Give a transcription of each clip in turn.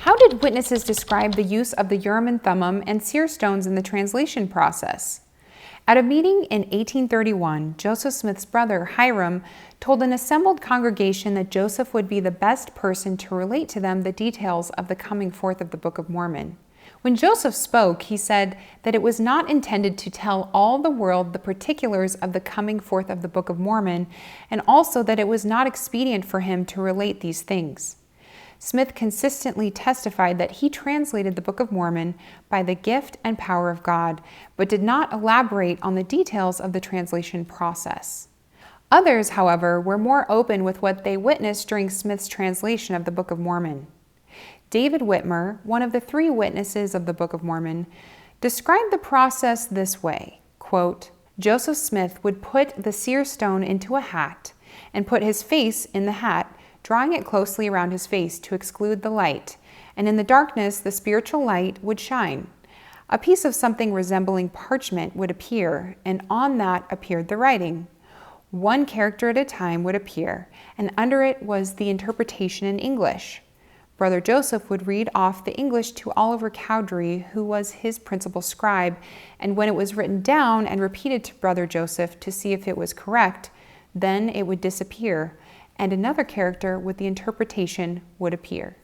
How did witnesses describe the use of the Urim and Thummim and Seer Stones in the translation process? At a meeting in 1831, Joseph Smith's brother, Hiram, told an assembled congregation that Joseph would be the best person to relate to them the details of the coming forth of the Book of Mormon. When Joseph spoke, he said that it was not intended to tell all the world the particulars of the coming forth of the Book of Mormon, and also that it was not expedient for him to relate these things. Smith consistently testified that he translated the Book of Mormon by the gift and power of God, but did not elaborate on the details of the translation process. Others, however, were more open with what they witnessed during Smith's translation of the Book of Mormon. David Whitmer, one of the 3 witnesses of the Book of Mormon, described the process this way, quote, "Joseph Smith would put the seer stone into a hat and put his face in the hat, drawing it closely around his face to exclude the light, and in the darkness the spiritual light would shine. A piece of something resembling parchment would appear, and on that appeared the writing. One character at a time would appear, and under it was the interpretation in English. Brother Joseph would read off the English to Oliver Cowdery, who was his principal scribe, and when it was written down and repeated to Brother Joseph to see if it was correct, then it would disappear, and another character with the interpretation would appear."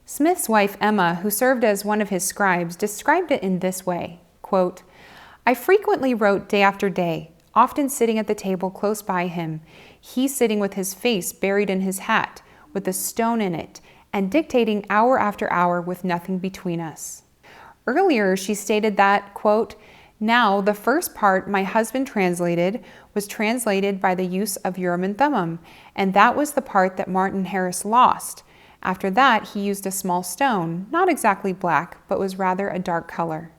Smith's wife Emma, who served as one of his scribes, described it in this way, quote, "I frequently wrote day after day, often sitting at the table close by him, he sitting with his face buried in his hat, with a stone in it, and dictating hour after hour with nothing between us." Earlier, she stated that, quote, "Now, the first part my husband translated was translated by the use of Urim and Thummim, and that was the part that Martin Harris lost. After that, he used a small stone, not exactly black, but was rather a dark color."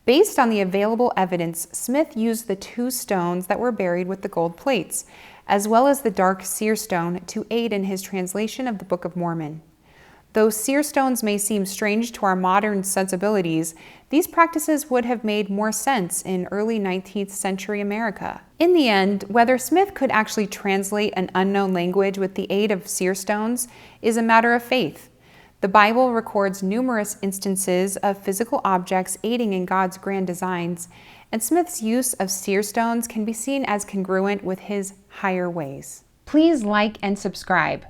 Based on the available evidence, Smith used the 2 stones that were buried with the gold plates, as well as the dark seer stone to aid in his translation of the Book of Mormon. Though seer stones may seem strange to our modern sensibilities, these practices would have made more sense in early 19th century America. In the end, whether Smith could actually translate an unknown language with the aid of seer stones is a matter of faith. The Bible records numerous instances of physical objects aiding in God's grand designs, and Smith's use of seer stones can be seen as congruent with his higher ways. Please like and subscribe.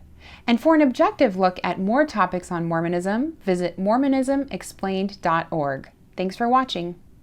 And for an objective look at more topics on Mormonism, visit MormonismExplained.org. Thanks for watching.